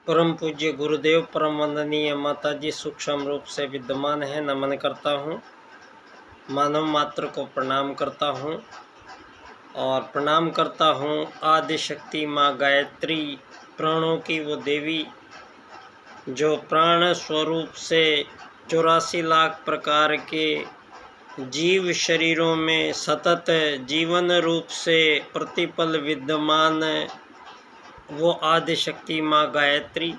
परम पूज्य गुरुदेव परम वंदनीय माता जी सूक्ष्म रूप से विद्यमान है। नमन करता हूँ, मानव मात्र को प्रणाम करता हूँ और प्रणाम करता हूँ आदि शक्ति माँ गायत्री, प्राणों की वो देवी जो प्राण स्वरूप से 84 लाख प्रकार के जीव शरीरों में सतत जीवन रूप से प्रतिपल विद्यमान वो आदि शक्ति माँ गायत्री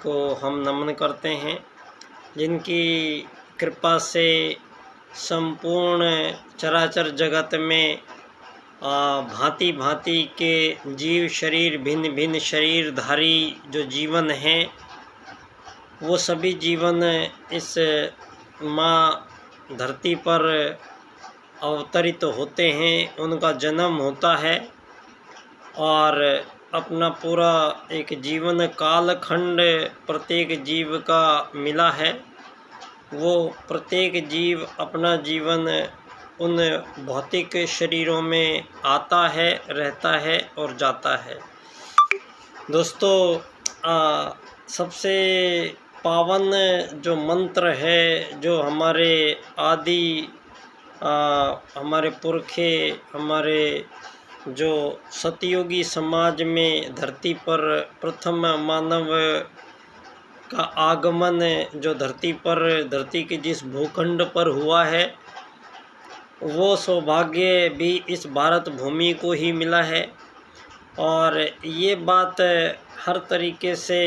को हम नमन करते हैं, जिनकी कृपा से संपूर्ण चराचर जगत में भांति भांति के जीव शरीर, भिन्न भिन्न शरीरधारी जो जीवन हैं, वो सभी जीवन इस माँ धरती पर अवतरित होते हैं। उनका जन्म होता है और अपना पूरा एक जीवन कालखंड प्रत्येक जीव का मिला है। वो प्रत्येक जीव अपना जीवन उन भौतिक शरीरों में आता है, रहता है और जाता है। दोस्तों, सबसे पावन जो मंत्र है, जो हमारे आदि हमारे पुरखे, हमारे जो सतयुगी समाज में धरती पर प्रथम मानव का आगमन जो धरती के जिस भूखंड पर हुआ है, वो सौभाग्य भी इस भारत भूमि को ही मिला है। और ये बात हर तरीके से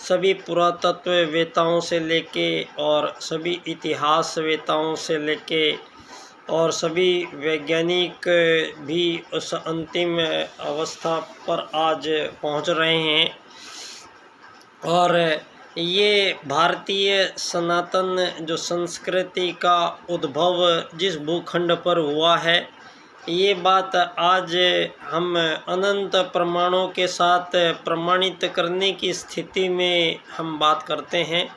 सभी पुरातत्ववेताओं से लेके और सभी इतिहासवेताओं से लेके और सभी वैज्ञानिक भी उस अंतिम अवस्था पर आज पहुंच रहे हैं। और ये भारतीय सनातन जो संस्कृति का उद्भव जिस भूखंड पर हुआ है, ये बात आज हम अनंत प्रमाणों के साथ प्रमाणित करने की स्थिति में हम बात करते हैं।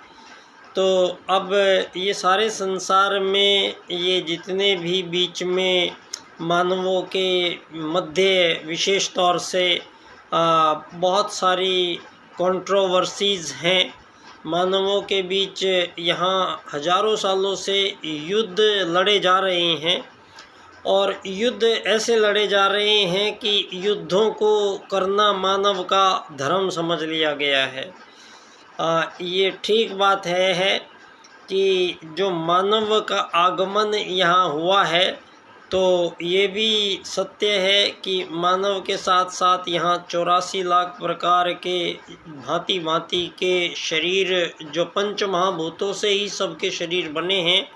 तो अब ये सारे संसार में ये जितने भी बीच में मानवों के मध्य विशेष तौर से बहुत सारी कंट्रोवर्सीज़ हैं, मानवों के बीच यहाँ हजारों सालों से युद्ध लड़े जा रहे हैं। और युद्ध ऐसे लड़े जा रहे हैं कि युद्धों को करना मानव का धर्म समझ लिया गया है। ये ठीक बात है कि जो मानव का आगमन यहाँ हुआ है, तो ये भी सत्य है कि मानव के साथ साथ यहाँ 84 लाख प्रकार के भांति भांति के शरीर जो पंच महाभूतों से ही सबके शरीर बने हैं,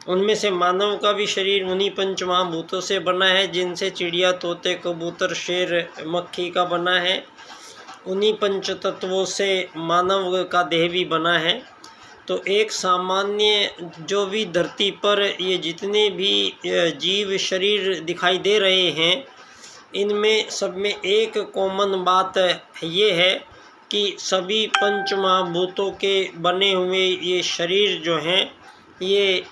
उनमें से मानव का भी शरीर उन्हीं पंच महाभूतों से बना है, जिनसे चिड़िया, तोते, कबूतर, शेर, मक्खी का बना है। उन्हीं पंच तत्वों से मानव का देह भी बना है। तो एक सामान्य जो भी धरती पर ये जितने भी जीव शरीर दिखाई दे रहे हैं, इनमें सब में एक कॉमन बात ये है कि सभी पंच महाभूतों के बने हुए ये शरीर जो हैं, ये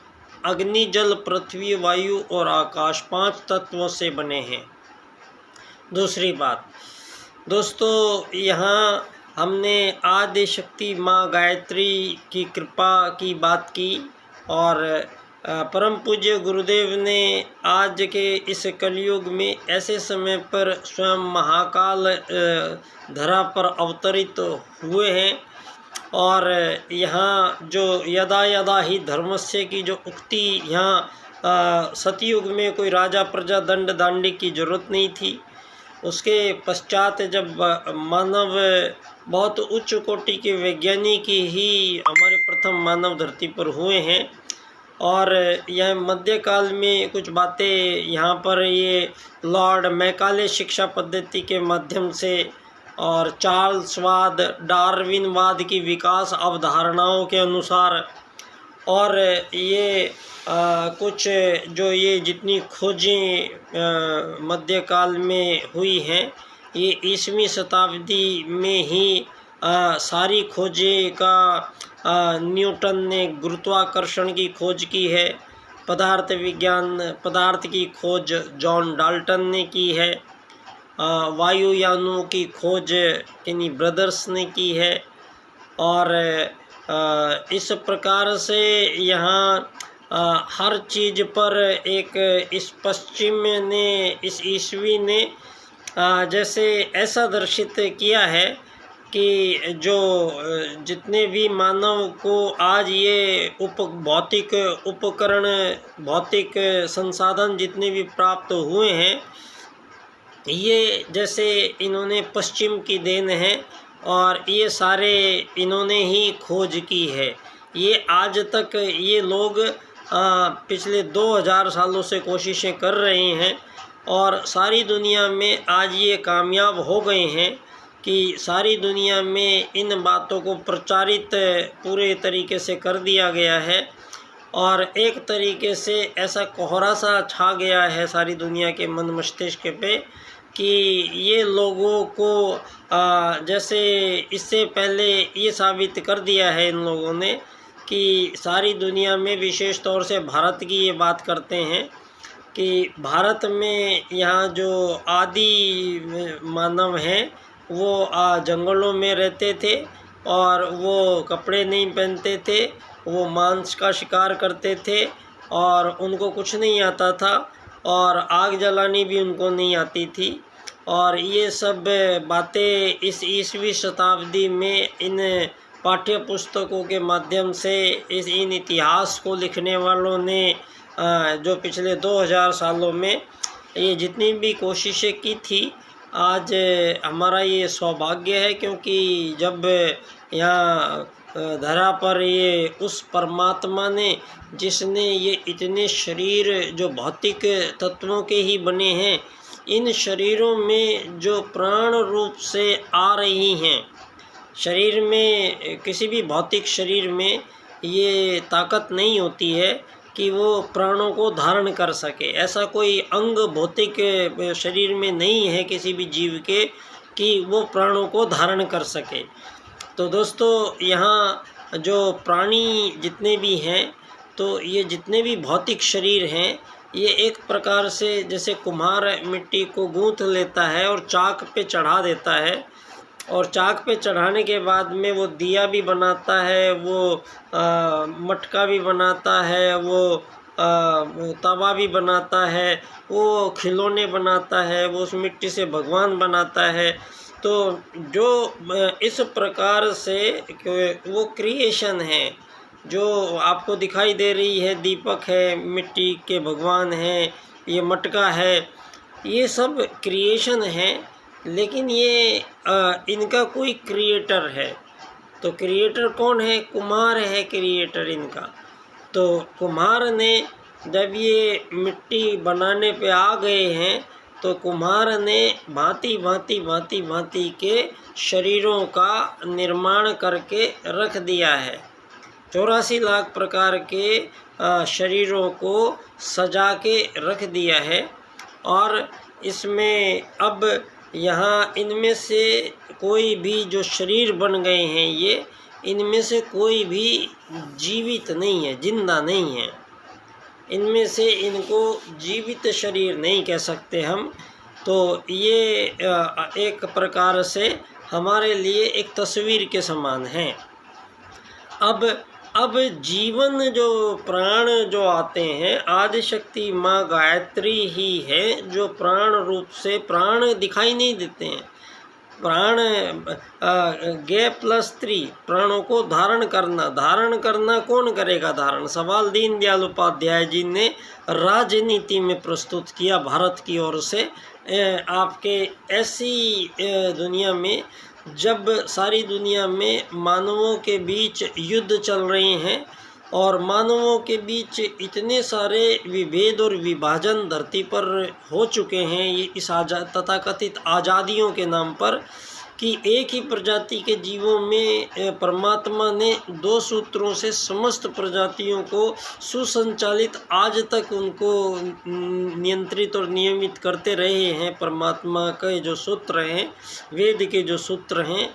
अग्नि, जल, पृथ्वी, वायु और आकाश 5 तत्वों से बने हैं। दूसरी बात दोस्तों, यहाँ हमने आदि शक्ति माँ गायत्री की कृपा की बात की और परम पूज्य गुरुदेव ने आज के इस कलयुग में ऐसे समय पर स्वयं महाकाल धरा पर अवतरित हुए हैं। और यहाँ जो यदा यदा ही धर्मस्य की जो उक्ति, यहाँ सतयुग में कोई राजा प्रजा दंड दांडी की जरूरत नहीं थी। उसके पश्चात जब मानव बहुत उच्च कोटि के वैज्ञानिक ही हमारे प्रथम मानव धरती पर हुए हैं। और यह मध्यकाल में कुछ बातें यहाँ पर ये लॉर्ड मैकाले शिक्षा पद्धति के माध्यम से और चार्ल्सवाद, डार्विनवाद की विकास अवधारणाओं के अनुसार और ये कुछ जो ये जितनी खोजें मध्यकाल में हुई हैं, ये 20वीं शताब्दी में ही सारी खोजें का न्यूटन ने गुरुत्वाकर्षण की खोज की है, पदार्थ विज्ञान, पदार्थ की खोज जॉन डाल्टन ने की है, वायुयानों की खोज किन्हीं ब्रदर्स ने की है। और इस प्रकार से यहाँ हर चीज़ पर एक इस पश्चिम ने, इस ईस्वी ने जैसे ऐसा दर्शित किया है कि जो जितने भी मानव को आज ये भौतिक उपकरण, भौतिक संसाधन जितने भी प्राप्त हुए हैं, ये जैसे इन्होंने पश्चिम की देन है और ये सारे इन्होंने ही खोज की है। ये आज तक ये लोग पिछले 2000 सालों से कोशिशें कर रहे हैं और सारी दुनिया में आज ये कामयाब हो गए हैं कि सारी दुनिया में इन बातों को प्रचारित पूरे तरीके से कर दिया गया है। और एक तरीके से ऐसा कोहरा सा छा गया है सारी दुनिया के मन मस्तिष्क पे कि ये लोगों को जैसे इससे पहले ये साबित कर दिया है इन लोगों ने कि सारी दुनिया में, विशेष तौर से भारत की ये बात करते हैं कि भारत में यहाँ जो आदि मानव हैं वो जंगलों में रहते थे और वो कपड़े नहीं पहनते थे, वो मांस का शिकार करते थे और उनको कुछ नहीं आता था और आग जलानी भी उनको नहीं आती थी। और ये सब बातें इस 20वीं शताब्दी में इन पाठ्य पुस्तकों के माध्यम से इन इतिहास को लिखने वालों ने जो पिछले 2000 सालों में ये जितनी भी कोशिशें की थी, आज हमारा ये सौभाग्य है क्योंकि जब यहाँ धरा पर ये उस परमात्मा ने, जिसने ये इतने शरीर जो भौतिक तत्वों के ही बने हैं, इन शरीरों में जो प्राण रूप से आ रही हैं, शरीर में किसी भी भौतिक शरीर में ये ताकत नहीं होती है कि वो प्राणों को धारण कर सके। ऐसा कोई अंग भौतिक शरीर में नहीं है किसी भी जीव के कि वो प्राणों को धारण कर सके। तो दोस्तों, यहाँ जो प्राणी जितने भी हैं, तो ये जितने भी भौतिक शरीर हैं, ये एक प्रकार से जैसे कुम्हार मिट्टी को गूँथ लेता है और चाक पे चढ़ा देता है और चाक पे चढ़ाने के बाद में वो दिया भी बनाता है, वो मटका भी बनाता है, वो तवा भी बनाता है, वो खिलौने बनाता है, वो उस मिट्टी से भगवान बनाता है। तो जो इस प्रकार से वो क्रिएशन है जो आपको दिखाई दे रही है, दीपक है, मिट्टी के भगवान हैं, ये मटका है, ये सब क्रिएशन है। लेकिन ये इनका कोई क्रिएटर है। तो क्रिएटर कौन है? कुम्हार है क्रिएटर इनका। तो कुम्हार ने जब ये मिट्टी बनाने पे आ गए हैं, तो कुम्हार ने भांति भांति भांति भांति के शरीरों का निर्माण करके रख दिया है। 84 लाख प्रकार के शरीरों को सजा के रख दिया है। और इसमें अब यहाँ इनमें से कोई भी जो शरीर बन गए हैं, ये इनमें से कोई भी जीवित नहीं है, जिंदा नहीं है। इनमें से इनको जीवित शरीर नहीं कह सकते हम। तो ये एक प्रकार से हमारे लिए एक तस्वीर के समान है। अब जीवन जो प्राण जो आते हैं, आदिशक्ति माँ गायत्री ही है जो प्राण रूप से, प्राण दिखाई नहीं देते हैं, प्राण गे प्लस 3 प्राणों को धारण करना कौन करेगा धारण? सवाल दीनदयाल उपाध्याय जी ने राजनीति में प्रस्तुत किया भारत की ओर से। आपके ऐसी दुनिया में जब सारी दुनिया में मानवों के बीच युद्ध चल रहे हैं और मानवों के बीच इतने सारे विभेद और विभाजन धरती पर हो चुके हैं, ये इस तथाकथित आज़ादियों के नाम पर, कि एक ही प्रजाति के जीवों में परमात्मा ने 2 सूत्रों से समस्त प्रजातियों को सुसंचालित आज तक उनको नियंत्रित और नियमित करते रहे हैं। परमात्मा के जो सूत्र हैं, वेद के जो सूत्र हैं,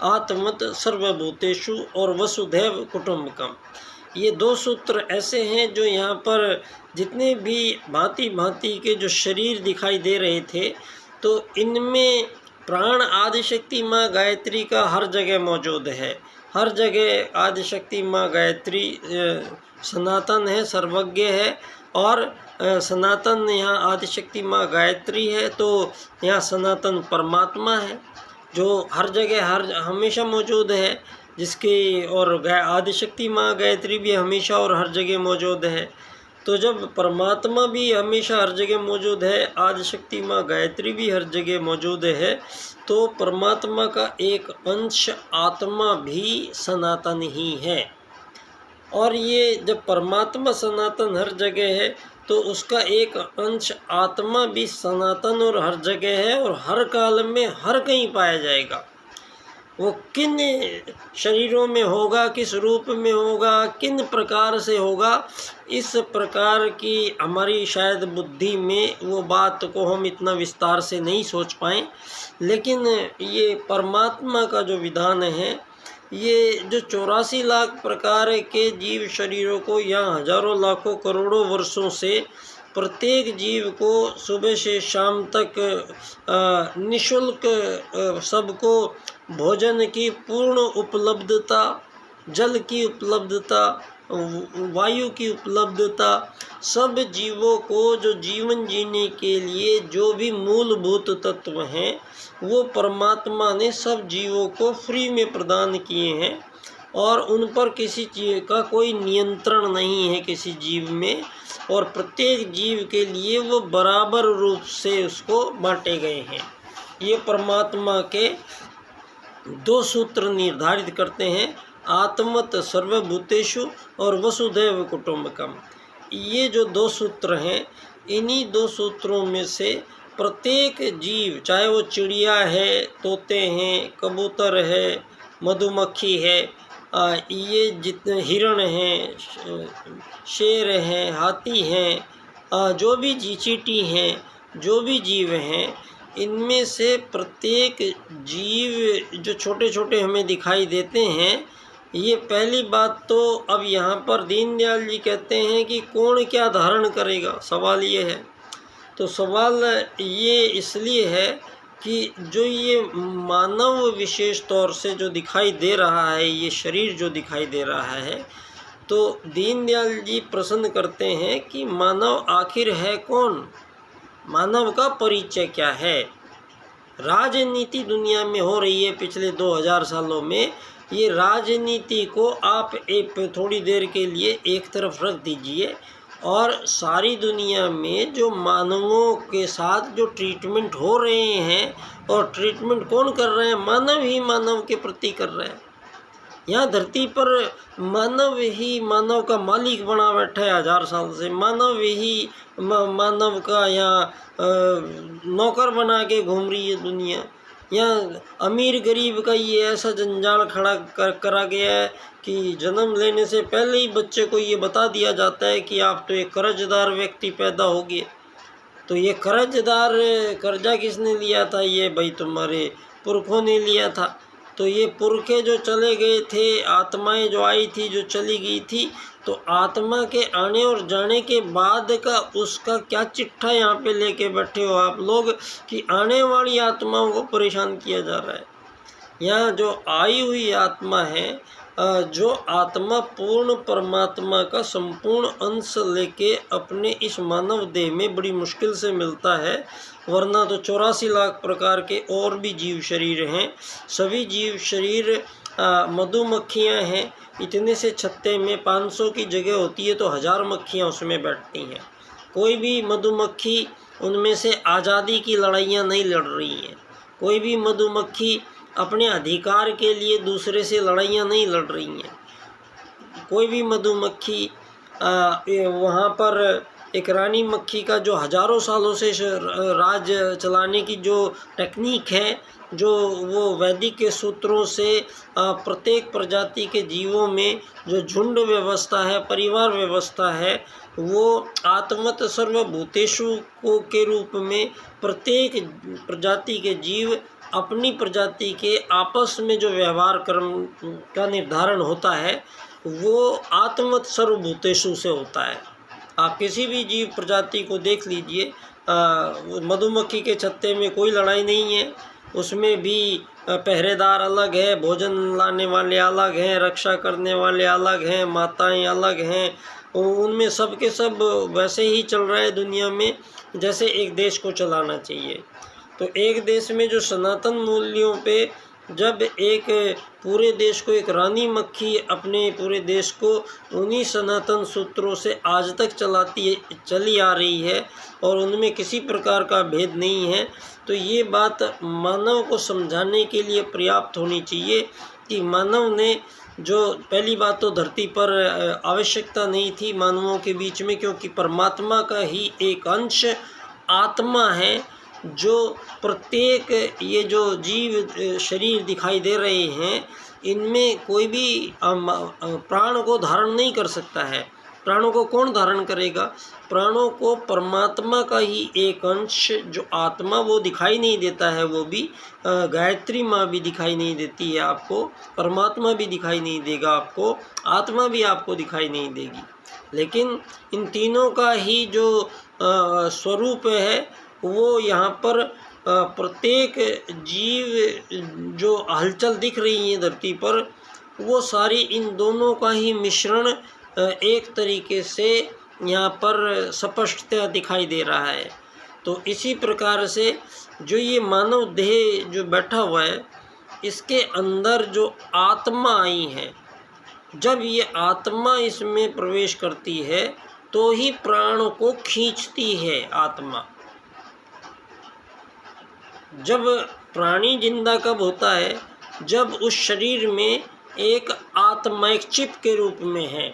आत्मत सर्वभूतेषु और वसुधैव कुटुम्बकम, ये 2 सूत्र ऐसे हैं जो यहाँ पर जितने भी भांति भांति के जो शरीर दिखाई दे रहे थे, तो इनमें प्राण आदिशक्ति माँ गायत्री का हर जगह मौजूद है। हर जगह आदिशक्ति माँ गायत्री सनातन है, सर्वज्ञ है। और सनातन यहाँ आदिशक्ति माँ गायत्री है, तो यहाँ सनातन परमात्मा है जो हर जगह हर हमेशा मौजूद है, जिसकी और आदिशक्ति माँ गायत्री भी हमेशा और हर जगह मौजूद है। तो जब परमात्मा भी हमेशा हर जगह मौजूद है, आदिशक्ति माँ गायत्री भी हर जगह मौजूद है, तो परमात्मा का एक अंश आत्मा भी सनातन ही है। और ये जब परमात्मा सनातन हर जगह है, तो उसका एक अंश आत्मा भी सनातन और हर जगह है और हर काल में हर कहीं पाया जाएगा। वो किन शरीरों में होगा, किस रूप में होगा, किन प्रकार से होगा, इस प्रकार की हमारी शायद बुद्धि में वो बात को हम इतना विस्तार से नहीं सोच पाएँ। लेकिन ये परमात्मा का जो विधान है, ये जो 84 लाख प्रकार के जीव शरीरों को या हजारों लाखों करोड़ों वर्षों से प्रत्येक जीव को सुबह से शाम तक निःशुल्क सबको भोजन की पूर्ण उपलब्धता, जल की उपलब्धता, वायु की उपलब्धता, सब जीवों को जो जीवन जीने के लिए जो भी मूलभूत तत्व हैं वो परमात्मा ने सब जीवों को फ्री में प्रदान किए हैं। और उन पर किसी चीज़ का कोई नियंत्रण नहीं है किसी जीव में, और प्रत्येक जीव के लिए वो बराबर रूप से उसको बांटे गए हैं। ये परमात्मा के 2 सूत्र निर्धारित करते हैं, आत्मत सर्वभूतेषु और वसुधैव कुटुंबकम। ये जो 2 सूत्र हैं, इन्हीं 2 सूत्रों में से प्रत्येक जीव, चाहे वो चिड़िया है, तोते हैं, कबूतर है, मधुमक्खी है, ये जितने हिरण हैं, शेर हैं, हाथी हैं, जो भी चींटी हैं, जो भी जीव हैं, इनमें से प्रत्येक जीव जो छोटे छोटे हमें दिखाई देते हैं, ये पहली बात तो अब यहाँ पर दीनदयाल जी कहते हैं कि कौन क्या धारण करेगा, सवाल ये है। तो सवाल ये इसलिए है कि जो ये मानव विशेष तौर से जो दिखाई दे रहा है, ये शरीर जो दिखाई दे रहा है, तो दीनदयाल जी प्रश्न करते हैं कि मानव आखिर है कौन, मानव का परिचय क्या है। राजनीति दुनिया में हो रही है पिछले 2000 सालों में, ये राजनीति को आप एक थोड़ी देर के लिए एक तरफ रख दीजिए, और सारी दुनिया में जो मानवों के साथ जो ट्रीटमेंट हो रहे हैं, और ट्रीटमेंट कौन कर रहे हैं, मानव ही मानव के प्रति कर रहे हैं। यहाँ धरती पर मानव ही मानव का मालिक बना बैठा है 1000 साल से, मानव ही मानव का यहाँ नौकर बना के घूम रही है दुनिया। यहाँ अमीर गरीब का ये ऐसा जंजाल खड़ा करा गया है कि जन्म लेने से पहले ही बच्चे को ये बता दिया जाता है कि आप तो एक कर्जदार व्यक्ति पैदा हो गए। तो ये कर्जा किसने लिया था, ये भाई तुम्हारे पुरखों ने लिया था। तो ये पुरखे जो चले गए थे, आत्माएं जो आई थी, जो चली गई थी, तो आत्मा के आने और जाने के बाद का उसका क्या चिट्ठा यहाँ पे लेके बैठे हो आप लोग कि आने वाली आत्माओं को परेशान किया जा रहा है। यहाँ जो आई हुई आत्मा है, जो आत्मा पूर्ण परमात्मा का संपूर्ण अंश लेके अपने इस मानव देह में बड़ी मुश्किल से मिलता है, वरना तो 84 लाख प्रकार के और भी जीव शरीर हैं। सभी जीव शरीर मधुमक्खियाँ हैं, इतने से छत्ते में 500 की जगह होती है तो 1000 मक्खियाँ उसमें बैठती हैं। कोई भी मधुमक्खी उनमें से आज़ादी की लड़ाइयाँ नहीं लड़ रही हैं, कोई भी मधुमक्खी अपने अधिकार के लिए दूसरे से लड़ाइयाँ नहीं लड़ रही हैं। कोई भी मधुमक्खी वहाँ पर एक रानी मक्खी का जो हजारों सालों से राज चलाने की जो टेक्निक है, जो वो वैदिक के सूत्रों से प्रत्येक प्रजाति के जीवों में जो झुंड व्यवस्था है, परिवार व्यवस्था है, वो आत्मत सर्वभूतेषु को के रूप में प्रत्येक प्रजाति के जीव अपनी प्रजाति के आपस में जो व्यवहार कर्म का निर्धारण होता है वो आत्मत सर्वभूतेषु से होता है। आप किसी भी जीव प्रजाति को देख लीजिए, मधुमक्खी के छत्ते में कोई लड़ाई नहीं है, उसमें भी पहरेदार अलग है, भोजन लाने वाले अलग हैं, रक्षा करने वाले अलग हैं, माताएं अलग हैं, उनमें सब के सब वैसे ही चल रहा है दुनिया में जैसे एक देश को चलाना चाहिए। तो एक देश में जो सनातन मूल्यों पे जब एक पूरे देश को एक रानी मक्खी अपने पूरे देश को उन्हीं सनातन सूत्रों से आज तक चली आ रही है और उनमें किसी प्रकार का भेद नहीं है, तो ये बात मानव को समझाने के लिए पर्याप्त होनी चाहिए कि मानव ने जो पहली बात तो धरती पर आवश्यकता नहीं थी मानवों के बीच में, क्योंकि परमात्मा का ही एक अंश आत्मा है जो प्रत्येक ये जो जीव शरीर दिखाई दे रहे हैं इनमें कोई भी प्राण को धारण नहीं कर सकता है। प्राणों को कौन धारण करेगा? प्राणों को परमात्मा का ही एक अंश जो आत्मा वो दिखाई नहीं देता है, वो भी गायत्री माँ भी दिखाई नहीं देती है आपको, परमात्मा भी दिखाई नहीं देगा आपको, आत्मा भी आपको दिखाई नहीं देगी। लेकिन इन तीनों का ही जो स्वरूप है वो यहाँ पर प्रत्येक जीव जो हलचल दिख रही है धरती पर वो सारी इन दोनों का ही मिश्रण एक तरीके से यहाँ पर स्पष्टतः दिखाई दे रहा है। तो इसी प्रकार से जो ये मानव देह जो बैठा हुआ है इसके अंदर जो आत्मा आई है, जब ये आत्मा इसमें प्रवेश करती है तो ही प्राण को खींचती है आत्मा। जब प्राणी जिंदा कब होता है? जब उस शरीर में एक आत्मा एक चिप के रूप में है,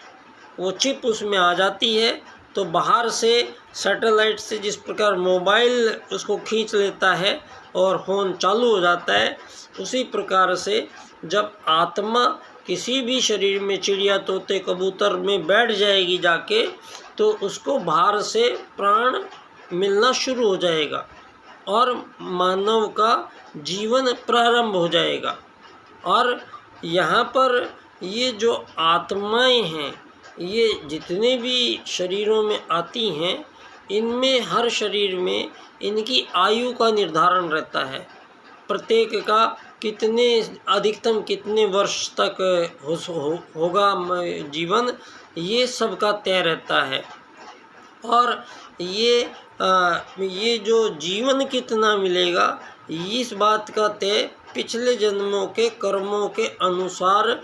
वो चिप उसमें आ जाती है तो बाहर से सैटेलाइट से जिस प्रकार मोबाइल उसको खींच लेता है और फ़ोन चालू हो जाता है, उसी प्रकार से जब आत्मा किसी भी शरीर में चिड़िया तोते कबूतर में बैठ जाएगी जाके, तो उसको बाहर से प्राण मिलना शुरू हो जाएगा और मानव का जीवन प्रारंभ हो जाएगा। और यहाँ पर ये जो आत्माएं हैं ये जितने भी शरीरों में आती हैं इनमें हर शरीर में इनकी आयु का निर्धारण रहता है, प्रत्येक का कितने अधिकतम कितने वर्ष तक होगा जीवन, ये सब का तय रहता है। और ये जो जीवन कितना मिलेगा इस बात का तय पिछले जन्मों के कर्मों के अनुसार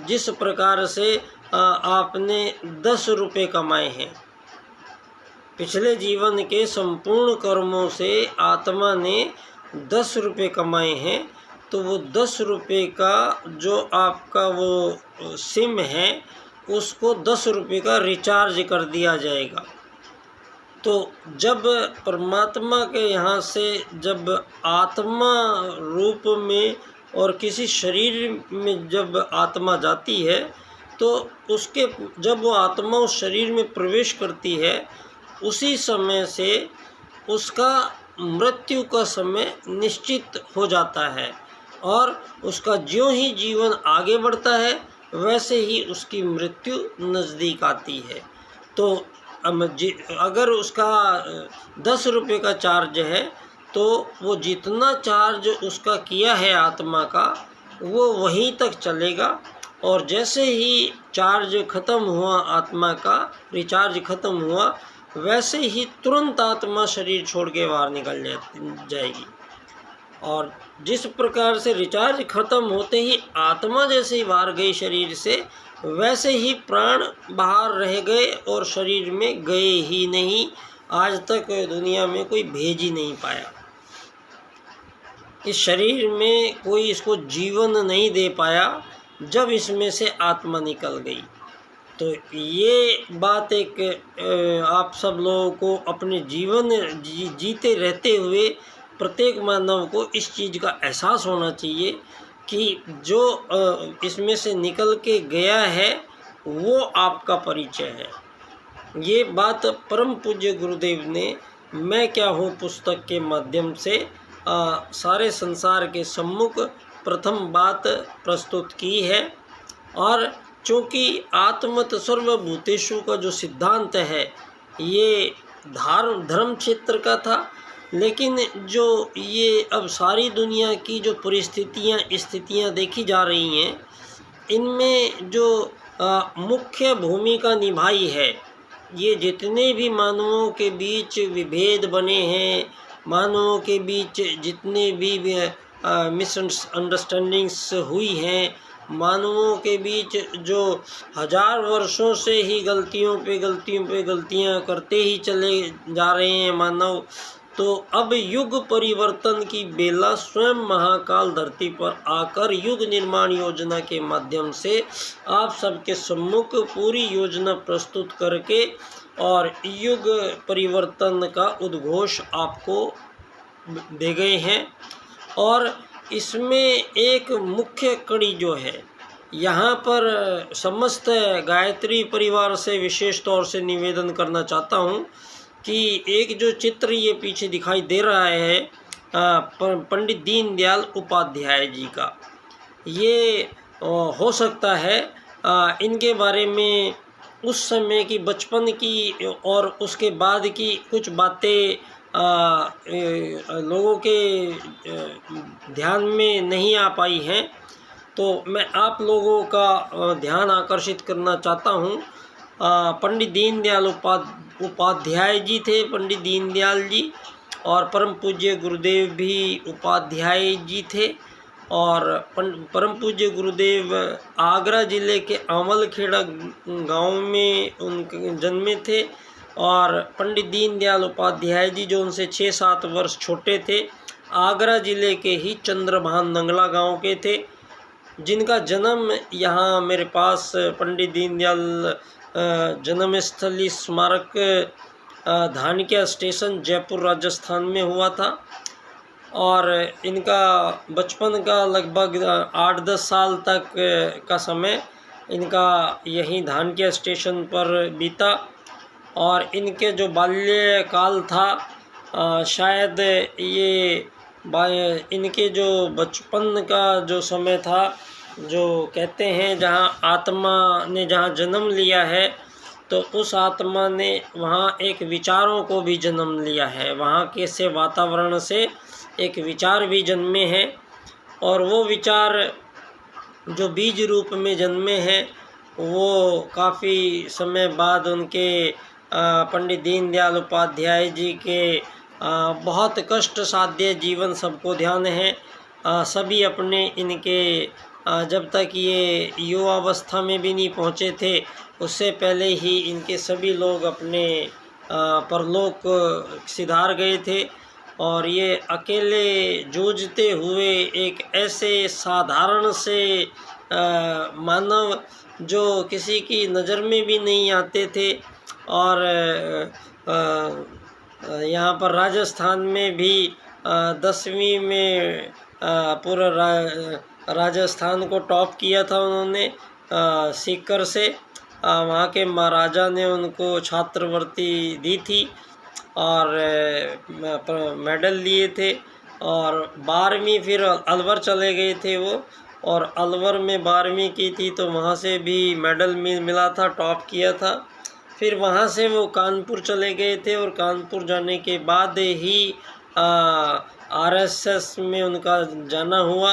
जिस प्रकार से आपने 10 रुपये कमाए हैं, पिछले जीवन के संपूर्ण कर्मों से आत्मा ने 10 रुपये कमाए हैं, तो वो 10 रुपये का जो आपका वो सिम है उसको 10 रुपये का रिचार्ज कर दिया जाएगा। तो जब परमात्मा के यहाँ से जब आत्मा रूप में और किसी शरीर में जब आत्मा जाती है तो उसके जब वो आत्मा उस शरीर में प्रवेश करती है उसी समय से उसका मृत्यु का समय निश्चित हो जाता है और उसका ज्यों ही जीवन आगे बढ़ता है वैसे ही उसकी मृत्यु नज़दीक आती है। तो अगर उसका 10 रुपये का चार्ज है तो वो जितना चार्ज उसका किया है आत्मा का वो वहीं तक चलेगा और जैसे ही चार्ज ख़त्म हुआ आत्मा का रिचार्ज ख़त्म हुआ वैसे ही तुरंत आत्मा शरीर छोड़ के बाहर निकल जाएगी। और जिस प्रकार से रिचार्ज ख़त्म होते ही आत्मा जैसे ही बाहर गई शरीर से वैसे ही प्राण बाहर रह गए और शरीर में गए ही नहीं। आज तक दुनिया में कोई भेज ही नहीं पाया, इस शरीर में कोई इसको जीवन नहीं दे पाया जब इसमें से आत्मा निकल गई। तो ये बात एक आप सब लोगों को अपने जीवन जीते रहते हुए प्रत्येक मानव को इस चीज़ का एहसास होना चाहिए कि जो इसमें से निकल के गया है वो आपका परिचय है। ये बात परम पूज्य गुरुदेव ने मैं क्या हूँ पुस्तक के माध्यम से सारे संसार के सम्मुख प्रथम बात प्रस्तुत की है। और चूँकि आत्मत सर्वभूतेषु का जो सिद्धांत है ये धर्म क्षेत्र का था। लेकिन जो ये अब सारी दुनिया की जो स्थितियाँ देखी जा रही हैं, इनमें जो मुख्य भूमिका निभाई है, ये जितने भी मानवों के बीच विभेद बने हैं, मानवों के बीच जितने भी मिसअंडरस्टैंडिंग्स हुई हैं, मानवों के बीच जो हजार वर्षों से ही गलतियों पे गलतियां करते ही चले जा रहे हैं मानव, तो अब युग परिवर्तन की बेला स्वयं महाकाल धरती पर आकर युग निर्माण योजना के माध्यम से आप सबके सम्मुख पूरी योजना प्रस्तुत करके और युग परिवर्तन का उद्घोष आपको दे गए हैं। और इसमें एक मुख्य कड़ी जो है, यहाँ पर समस्त गायत्री परिवार से विशेष तौर से निवेदन करना चाहता हूँ कि एक जो चित्र ये पीछे दिखाई दे रहा है पंडित दीनदयाल उपाध्याय जी का, ये हो सकता है इनके बारे में उस समय की बचपन की और उसके बाद की कुछ बातें लोगों के ध्यान में नहीं आ पाई हैं, तो मैं आप लोगों का ध्यान आकर्षित करना चाहता हूँ। पंडित दीनदयाल उपाध्याय जी थे, पंडित दीनदयाल जी, और परम पूज्य गुरुदेव भी उपाध्याय जी थे। और परम पूज्य गुरुदेव आगरा ज़िले के अमलखेड़ा गांव में उनके जन्मे थे, और पंडित दीनदयाल उपाध्याय जी जो उनसे 6-7 वर्ष छोटे थे, आगरा ज़िले के ही चंद्रभान नंगला गांव के थे, जिनका जन्म यहाँ मेरे पास पंडित दीनदयाल जन्मस्थली स्मारक धानक्या स्टेशन जयपुर राजस्थान में हुआ था। और इनका बचपन का लगभग 8-10 साल तक का समय इनका यहीं धानक्या स्टेशन पर बीता। और इनके जो बाल्यकाल था, शायद ये इनके जो बचपन का जो समय था, जो कहते हैं जहाँ आत्मा ने जहाँ जन्म लिया है, तो उस आत्मा ने वहाँ एक विचारों को भी जन्म लिया है, वहाँ के से वातावरण से एक विचार भी जन्मे हैं। और वो विचार जो बीज रूप में जन्मे हैं, वो काफ़ी समय बाद उनके पंडित दीनदयाल उपाध्याय जी के बहुत कष्ट साध्य जीवन सबको ध्यान है। सभी अपने इनके जब तक ये युवावस्था में भी नहीं पहुँचे थे, उससे पहले ही इनके सभी लोग अपने परलोक सिधार गए थे। और ये अकेले जूझते हुए एक ऐसे साधारण से मानव जो किसी की नज़र में भी नहीं आते थे, और यहाँ पर राजस्थान में भी 10वीं में पूरा राजस्थान को टॉप किया था उन्होंने सीकर से। वहाँ के महाराजा ने उनको छात्रवृत्ति दी थी और मेडल लिए थे। और 12वीं फिर अलवर चले गए थे वो, और अलवर में 12वीं की थी तो वहाँ से भी मेडल मिला था, टॉप किया था। फिर वहाँ से वो कानपुर चले गए थे, और कानपुर जाने के बाद ही आरएसएस में उनका जाना हुआ।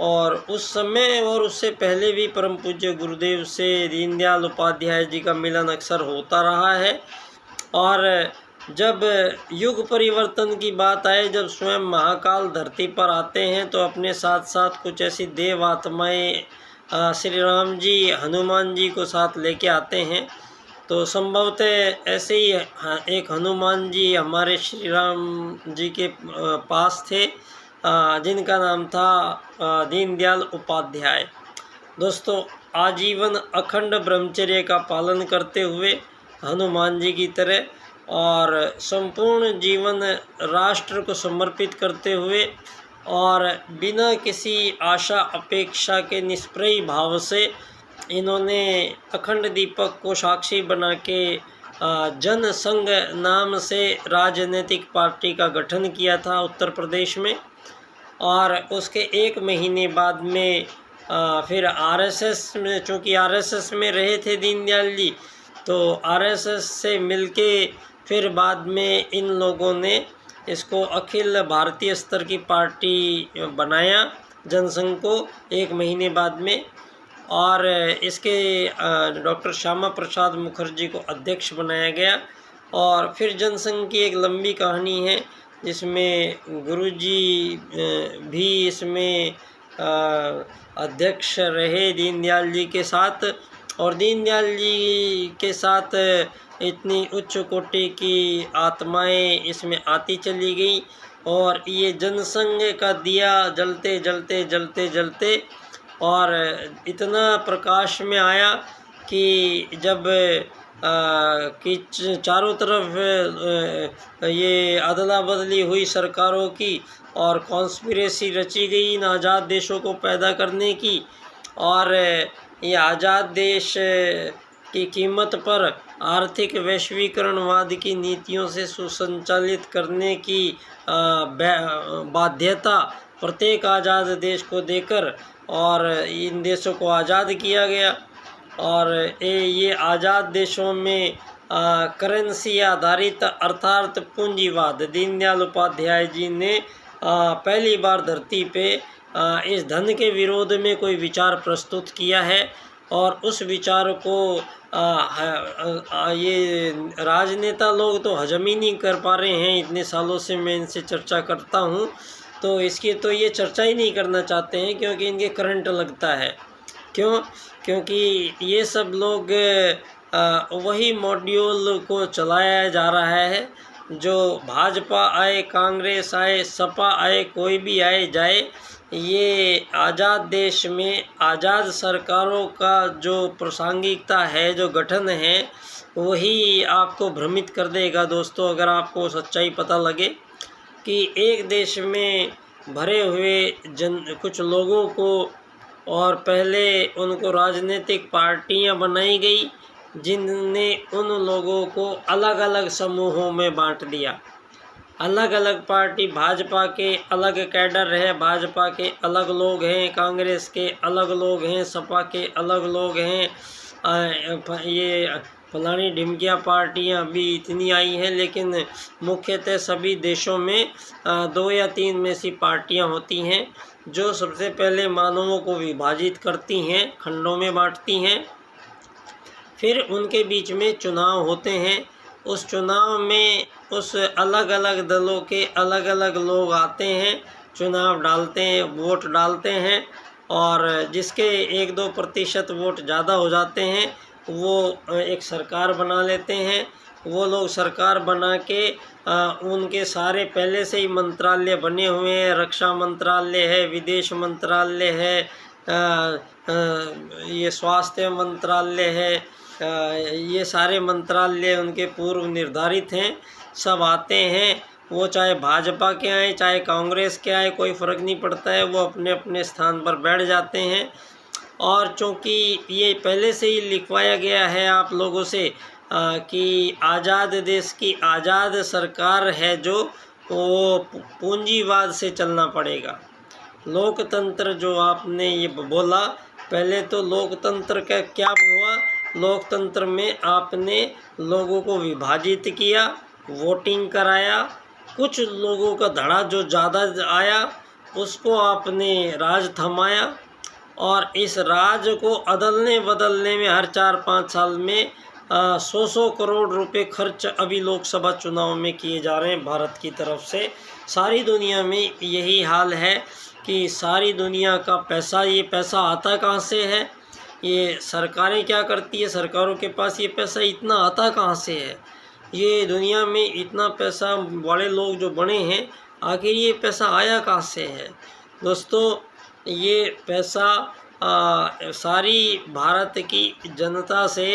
और उस समय और उससे पहले भी परम पूज्य गुरुदेव से दीनदयाल उपाध्याय जी का मिलन अक्सर होता रहा है। और जब युग परिवर्तन की बात आए, जब स्वयं महाकाल धरती पर आते हैं, तो अपने साथ साथ कुछ ऐसी देव आत्माएँ श्री राम जी, हनुमान जी को साथ लेके आते हैं। तो संभवतः ऐसे ही एक हनुमान जी हमारे श्री राम जी के पास थे, जिनका नाम था दीनदयाल उपाध्याय। दोस्तों, आजीवन अखंड ब्रह्मचर्य का पालन करते हुए हनुमान जी की तरह, और संपूर्ण जीवन राष्ट्र को समर्पित करते हुए, और बिना किसी आशा अपेक्षा के निष्प्रय भाव से इन्होंने अखंड दीपक को साक्षी बना के जन संघ नाम से राजनीतिक पार्टी का गठन किया था उत्तर प्रदेश में। और उसके 1 महीने बाद में फिर आरएसएस में, चूँकि आरएसएस में रहे थे दीनदयाल जी, तो आरएसएस से मिलके फिर बाद में इन लोगों ने इसको अखिल भारतीय स्तर की पार्टी बनाया, जनसंघ को 1 महीने बाद में, और इसके डॉक्टर श्यामा प्रसाद मुखर्जी को अध्यक्ष बनाया गया। और फिर जनसंघ की एक लंबी कहानी है जिसमें गुरुजी भी इसमें अध्यक्ष रहे दीनदयाल जी के साथ, और दीनदयाल जी के साथ इतनी उच्च कोटि की आत्माएं इसमें आती चली गई, और ये जनसंघ का दिया जलते जलते जलते जलते और इतना प्रकाश में आया कि जब कि चारों तरफ ये अदला बदली हुई सरकारों की, और कॉन्स्पिरेसी रची गई इन आज़ाद देशों को पैदा करने की, और ये आज़ाद देश की कीमत पर आर्थिक वैश्वीकरणवाद की नीतियों से सुसंचालित करने की बाध्यता प्रत्येक आज़ाद देश को देकर और इन देशों को आज़ाद किया गया। और ये आज़ाद देशों में करेंसी आधारित अर्थात पूंजीवाद, दीनदयाल उपाध्याय जी ने पहली बार धरती पे इस धन के विरोध में कोई विचार प्रस्तुत किया है, और उस विचार को ये राजनेता लोग तो हजम ही नहीं कर पा रहे हैं। इतने सालों से मैं इनसे चर्चा करता हूँ तो इसकी तो ये चर्चा ही नहीं करना चाहते हैं, क्योंकि इनके करंट लगता है। क्यों? क्योंकि ये सब लोग वही मॉड्यूल को चलाया जा रहा है जो भाजपा आए, कांग्रेस आए, सपा आए, कोई भी आए जाए, ये आज़ाद देश में आज़ाद सरकारों का जो प्रासंगिकता है, जो गठन है, वही आपको भ्रमित कर देगा दोस्तों। अगर आपको सच्चाई पता लगे कि एक देश में भरे हुए कुछ लोगों को, और पहले उनको राजनीतिक पार्टियां बनाई गई जिनने उन लोगों को अलग अलग समूहों में बांट दिया। अलग अलग पार्टी, भाजपा के अलग कैडर है, भाजपा के अलग लोग हैं, कांग्रेस के अलग लोग हैं, सपा के अलग लोग हैं, ये फलानी ढिमकिया पार्टियां भी इतनी आई हैं, लेकिन मुख्यतः सभी देशों में 2 या 3 में सी पार्टियां होती हैं जो सबसे पहले मानवों को विभाजित करती हैं, खंडों में बांटती हैं। फिर उनके बीच में चुनाव होते हैं। उस चुनाव में उस अलग अलग दलों के अलग अलग लोग आते हैं, चुनाव डालते हैं, वोट डालते हैं, और जिसके 1-2% वोट ज़्यादा हो जाते हैं वो एक सरकार बना लेते हैं। वो लोग सरकार बना के उनके सारे पहले से ही मंत्रालय बने हुए हैं, रक्षा मंत्रालय है, विदेश मंत्रालय है, ये स्वास्थ्य मंत्रालय है, ये सारे मंत्रालय उनके पूर्व निर्धारित हैं। सब आते हैं, वो चाहे भाजपा के आए चाहे कांग्रेस के आए, कोई फ़र्क नहीं पड़ता है, वो अपने अपने स्थान पर बैठ जाते हैं। और चूँकि ये पहले से ही लिखवाया गया है आप लोगों से कि आज़ाद देश की आज़ाद सरकार है जो, वो पूंजीवाद से चलना पड़ेगा। लोकतंत्र जो आपने ये बोला, पहले तो लोकतंत्र का क्या हुआ? लोकतंत्र में आपने लोगों को विभाजित किया, वोटिंग कराया, कुछ लोगों का धड़ा जो ज़्यादा आया उसको आपने राज थमाया, और इस राज को अदलने बदलने में हर 4-5 साल में 100 करोड़ रुपए खर्च अभी लोकसभा चुनाव में किए जा रहे हैं भारत की तरफ से। सारी दुनिया में यही हाल है कि सारी दुनिया का पैसा, ये पैसा आता कहाँ से है? ये सरकारें क्या करती है? सरकारों के पास ये पैसा इतना आता कहाँ से है? ये दुनिया में इतना पैसा बड़े लोग जो बने हैं, आखिर ये पैसा आया कहाँ से है? दोस्तों, ये पैसा सारी भारत की जनता से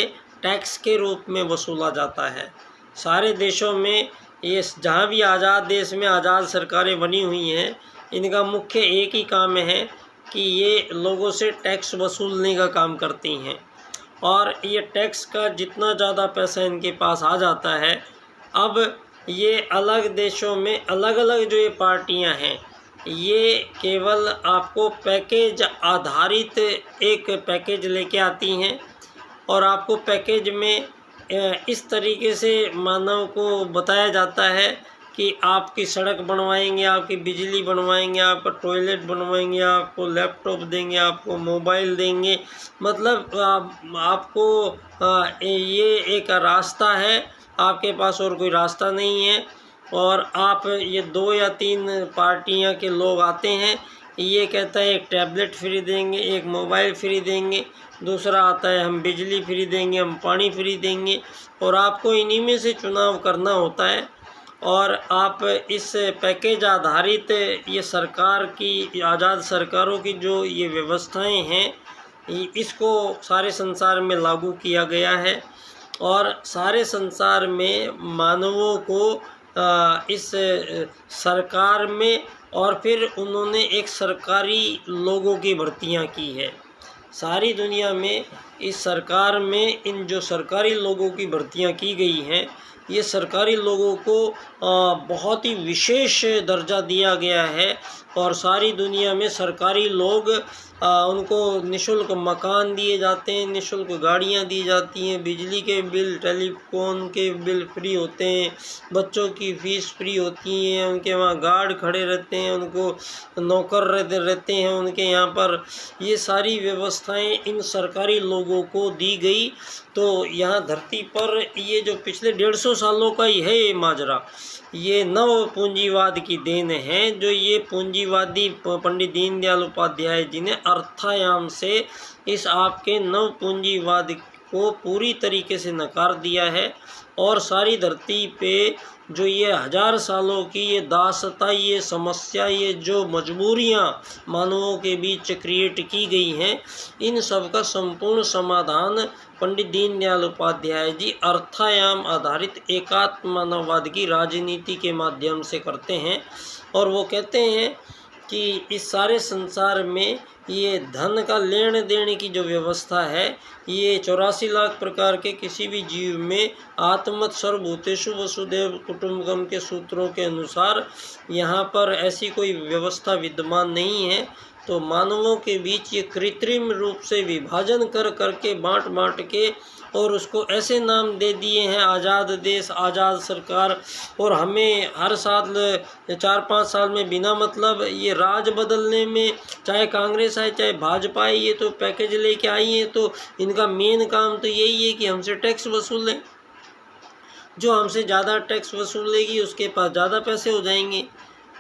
टैक्स के रूप में वसूला जाता है। सारे देशों में ये जहाँ भी आज़ाद देश में आज़ाद सरकारें बनी हुई हैं, इनका मुख्य एक ही काम है कि ये लोगों से टैक्स वसूलने का काम करती हैं। और ये टैक्स का जितना ज़्यादा पैसा इनके पास आ जाता है, अब ये अलग देशों में अलग अलग जो ये पार्टियां हैं, ये केवल आपको पैकेज आधारित एक पैकेज लेके आती हैं, और आपको पैकेज में इस तरीके से मानव को बताया जाता है कि आपकी सड़क बनवाएंगे, आपकी बिजली बनवाएंगे, आपका टॉयलेट बनवाएंगे, आपको लैपटॉप देंगे, आपको मोबाइल देंगे। मतलब आपको ये एक रास्ता है, आपके पास और कोई रास्ता नहीं है। और आप ये 2 या 3 पार्टियां के लोग आते हैं, ये कहता है एक टैबलेट फ्री देंगे, एक मोबाइल फ्री देंगे, दूसरा आता है हम बिजली फ्री देंगे, हम पानी फ्री देंगे, और आपको इन्हीं में से चुनाव करना होता है। और आप इस पैकेज आधारित ये सरकार की, आज़ाद सरकारों की जो ये व्यवस्थाएं हैं, इसको सारे संसार में लागू किया गया है। और सारे संसार में मानवों को इस सरकार में, और फिर उन्होंने एक सरकारी लोगों की भर्तियां की है। सारी दुनिया में इस सरकार में इन जो सरकारी लोगों की भर्तियां की गई हैं, ये सरकारी लोगों को बहुत ही विशेष दर्जा दिया गया है। और सारी दुनिया में सरकारी लोग उनको निःशुल्क मकान दिए जाते हैं, निःशुल्क गाड़ियां दी जाती हैं, बिजली के बिल, टेलीफोन के बिल फ्री होते हैं, बच्चों की फ़ीस फ्री होती है, उनके वहाँ गार्ड खड़े रहते हैं, उनको नौकर रहते हैं उनके यहाँ पर। ये सारी व्यवस्थाएं इन सरकारी लोगों को दी गई। तो यहाँ धरती पर ये जो पिछले 150 सालों का ही है ये माजरा, ये नव पूंजीवाद की देन है। जो ये पूंजीवादी पंडित दीनदयाल उपाध्याय जी ने अर्थायाम से इस आपके नव पूंजीवाद को पूरी तरीके से नकार दिया है। और सारी धरती पे जो ये 1000 सालों की ये दासता, ये समस्या, ये जो मजबूरियां मानवों के बीच क्रिएट की गई हैं, इन सब का संपूर्ण समाधान पंडित दीनदयाल उपाध्याय जी अर्थायाम आधारित एकात्म मानववाद की राजनीति के माध्यम से करते हैं। और वो कहते हैं कि इस सारे संसार में ये धन का लेन देन की जो व्यवस्था है, ये 84 लाख प्रकार के किसी भी जीव में आत्मत सर्वभूतेषु वसुदेव कुटुम्बकम के सूत्रों के अनुसार यहाँ पर ऐसी कोई व्यवस्था विद्यमान नहीं है। तो मानवों के बीच ये कृत्रिम रूप से विभाजन कर करके बांट के और उसको ऐसे नाम दे दिए हैं, आज़ाद देश, आज़ाद सरकार। और हमें हर साल 4-5 साल में बिना मतलब ये राज बदलने में, चाहे कांग्रेस आए चाहे भाजपा आए, ये तो पैकेज लेके आई है। तो इनका मेन काम तो यही है कि हमसे टैक्स वसूलें। जो हमसे ज़्यादा टैक्स वसूलेगी उसके पास ज़्यादा पैसे हो जाएंगे,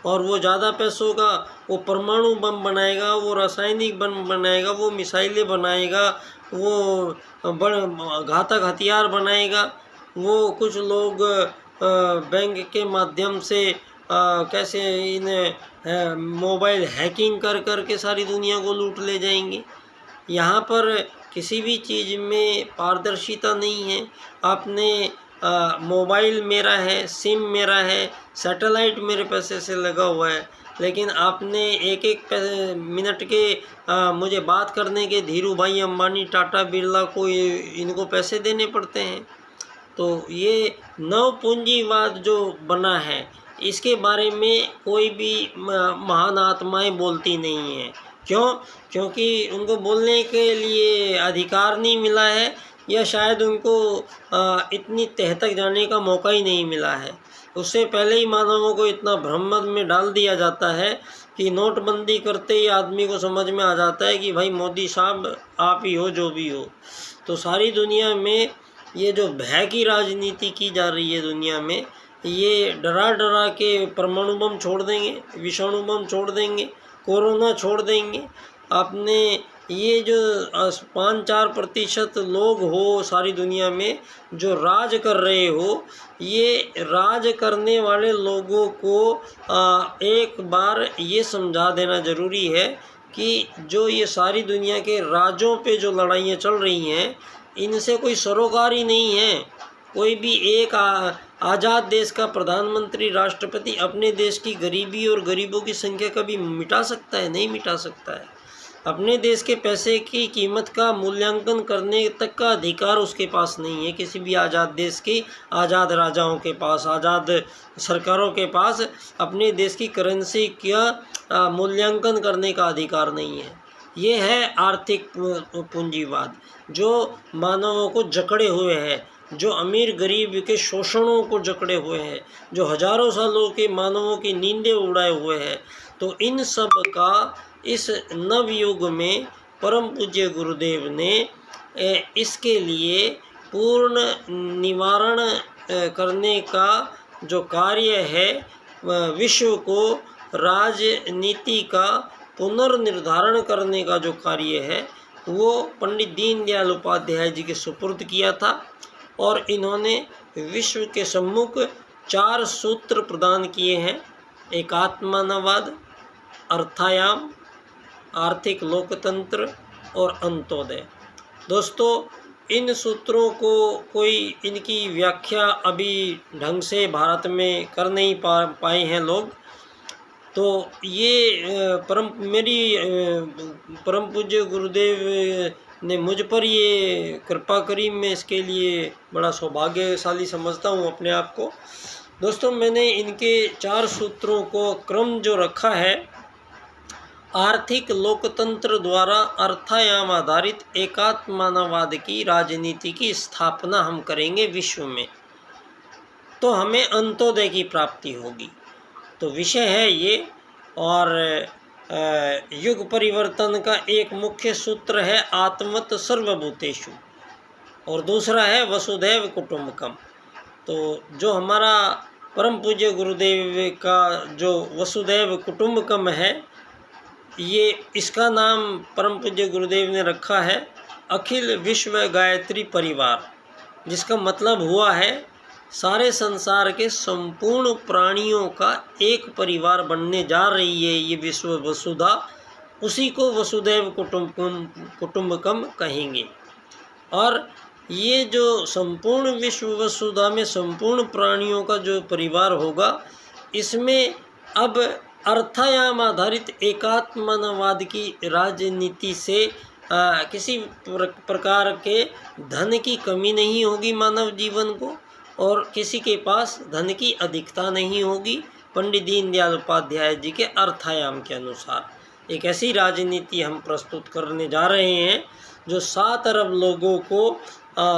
और वो ज़्यादा पैसों का वो परमाणु बम बनाएगा, वो रासायनिक बम बनाएगा, वो मिसाइलें बनाएगा, वो घातक हथियार बनाएगा। वो कुछ लोग बैंक के माध्यम से कैसे इन मोबाइल हैकिंग कर के सारी दुनिया को लूट ले जाएंगे। यहाँ पर किसी भी चीज़ में पारदर्शिता नहीं है। आपने मोबाइल मेरा है, सिम मेरा है, सैटेलाइट मेरे पैसे से लगा हुआ है, लेकिन आपने एक मिनट के मुझे बात करने के धीरू भाई अंबानी, टाटा बिरला को इनको पैसे देने पड़ते हैं। तो ये नव पूंजीवाद जो बना है, इसके बारे में कोई भी महान आत्माएं बोलती नहीं हैं। क्यों? क्योंकि उनको बोलने के लिए अधिकार नहीं मिला है, या शायद उनको इतनी तह तक जाने का मौका ही नहीं मिला है। उससे पहले ही मानवों को इतना भ्रम में डाल दिया जाता है कि नोटबंदी करते ही आदमी को समझ में आ जाता है कि भाई मोदी साहब आप ही हो जो भी हो। तो सारी दुनिया में ये जो भय की राजनीति की जा रही है दुनिया में, ये डरा के परमाणु बम छोड़ देंगे, विषाणु बम छोड़ देंगे, कोरोना छोड़ देंगे। आपने ये जो 5-4% लोग हो सारी दुनिया में जो राज कर रहे हो, ये राज करने वाले लोगों को एक बार ये समझा देना ज़रूरी है कि जो ये सारी दुनिया के राज्यों पे जो लड़ाइयाँ चल रही हैं, इनसे कोई सरोकार ही नहीं है। कोई भी एक आज़ाद देश का प्रधानमंत्री, राष्ट्रपति अपने देश की गरीबी और गरीबों की संख्या कभी मिटा सकता है? नहीं मिटा सकता है। अपने देश के पैसे की कीमत का मूल्यांकन करने तक का अधिकार उसके पास नहीं है। किसी भी आज़ाद देश की आज़ाद राजाओं के पास, आज़ाद सरकारों के पास अपने देश की करेंसी का मूल्यांकन करने का अधिकार नहीं है। ये है आर्थिक पूंजीवाद, जो मानवों को जकड़े हुए है, जो अमीर गरीब के शोषणों को जकड़े हुए हैं, जो हजारों सालों के मानवों की नींदें उड़ाए हुए हैं। तो इन सब का इस नवयुग में परम पूज्य गुरुदेव ने इसके लिए पूर्ण निवारण करने का जो कार्य है, विश्व को राजनीति का पुनर्निर्धारण करने का जो कार्य है, वो पंडित दीनदयाल उपाध्याय जी के सुपुर्द किया था। और इन्होंने विश्व के सम्मुख 4 सूत्र प्रदान किए हैं: एकात्मवाद, अर्थायाम, आर्थिक लोकतंत्र और अंत्योदय। दोस्तों, इन सूत्रों को कोई इनकी व्याख्या अभी ढंग से भारत में कर नहीं पाए हैं लोग। तो ये परम पूज्य गुरुदेव ने मुझ पर ये कृपा करी, मैं इसके लिए बड़ा सौभाग्यशाली समझता हूँ अपने आप को। दोस्तों, मैंने इनके 4 सूत्रों को क्रम जो रखा है, आर्थिक लोकतंत्र द्वारा अर्थायाम आधारित एकात्मवाद की राजनीति की स्थापना हम करेंगे विश्व में, तो हमें अंत्योदय की प्राप्ति होगी। तो विषय है ये। और युग परिवर्तन का एक मुख्य सूत्र है आत्मत सर्वभूतेषु, और दूसरा है वसुधैव कुटुंबकम। तो जो हमारा परम पूज्य गुरुदेव का जो वसुधैव कुटुंबकम है, ये इसका नाम परम पूज्य गुरुदेव ने रखा है अखिल विश्व गायत्री परिवार, जिसका मतलब हुआ है सारे संसार के संपूर्ण प्राणियों का एक परिवार बनने जा रही है ये विश्व वसुधा। उसी को वसुधैव कुटुंबकम कहेंगे। और ये जो संपूर्ण विश्व वसुधा में संपूर्ण प्राणियों का जो परिवार होगा, इसमें अब अर्थायाम आधारित एकात्मवाद की राजनीति से किसी प्रकार के धन की कमी नहीं होगी मानव जीवन को, और किसी के पास धन की अधिकता नहीं होगी। पंडित दीनदयाल उपाध्याय जी के अर्थायाम के अनुसार एक ऐसी राजनीति हम प्रस्तुत करने जा रहे हैं जो 7 अरब लोगों को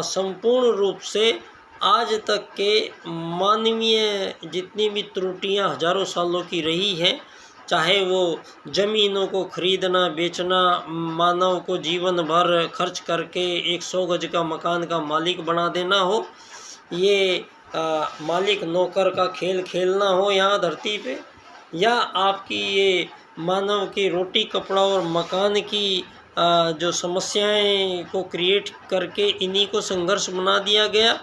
संपूर्ण रूप से आज तक के मानवीय जितनी भी त्रुटियां हजारों सालों की रही हैं, चाहे वो ज़मीनों को खरीदना बेचना, मानव को जीवन भर खर्च करके 100 गज का मकान का मालिक बना देना हो, ये मालिक नौकर का खेल खेलना हो यहाँ धरती पे, या आपकी ये मानव की रोटी कपड़ा और मकान की जो समस्याएं को क्रिएट करके इन्हीं को संघर्ष बना दिया गया,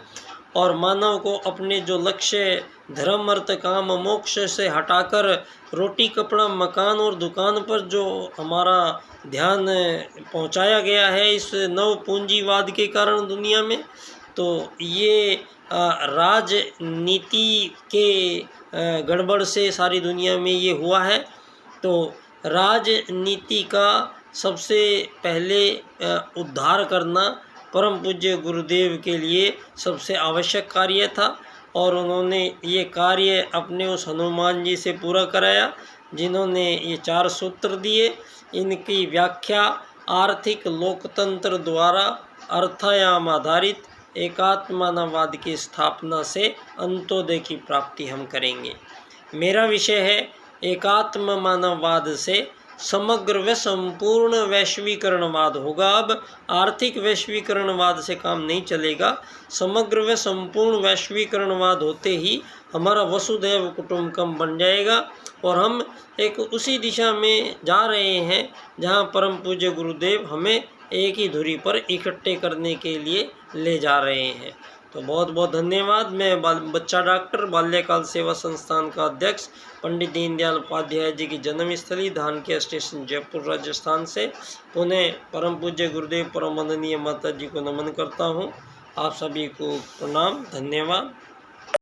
और मानव को अपने जो लक्ष्य धर्म अर्थ काम मोक्ष से हटाकर रोटी कपड़ा मकान और दुकान पर जो हमारा ध्यान पहुंचाया गया है इस नव पूंजीवाद के कारण दुनिया में। तो ये राजनीति के गड़बड़ से सारी दुनिया में ये हुआ है। तो राजनीति का सबसे पहले उद्धार करना परम पूज्य गुरुदेव के लिए सबसे आवश्यक कार्य था, और उन्होंने ये कार्य अपने उस हनुमान जी से पूरा कराया जिन्होंने ये 4 सूत्र दिए। इनकी व्याख्या आर्थिक लोकतंत्र द्वारा अर्थायाम आधारित एकात्मवाद की स्थापना से अंत्योदय की प्राप्ति हम करेंगे। मेरा विषय है एकात्मवाद से समग्र व संपूर्ण वैश्वीकरणवाद होगा। अब आर्थिक वैश्वीकरणवाद से काम नहीं चलेगा, समग्र व संपूर्ण वैश्वीकरणवाद होते ही हमारा वसुधैव कुटुंबकम बन जाएगा, और हम एक उसी दिशा में जा रहे हैं जहां परम पूज्य गुरुदेव हमें एक ही धुरी पर इकट्ठे करने के लिए ले जा रहे हैं। तो बहुत बहुत धन्यवाद। मैं बच्चा डॉक्टर बाल्यकाल सेवा संस्थान का अध्यक्ष पंडित दीनदयाल उपाध्याय जी की जन्मस्थली धानक्या स्टेशन जयपुर राजस्थान से पुनः परम पूज्य गुरुदेव परम वंदनीय माता जी को नमन करता हूँ। आप सभी को प्रणाम, धन्यवाद।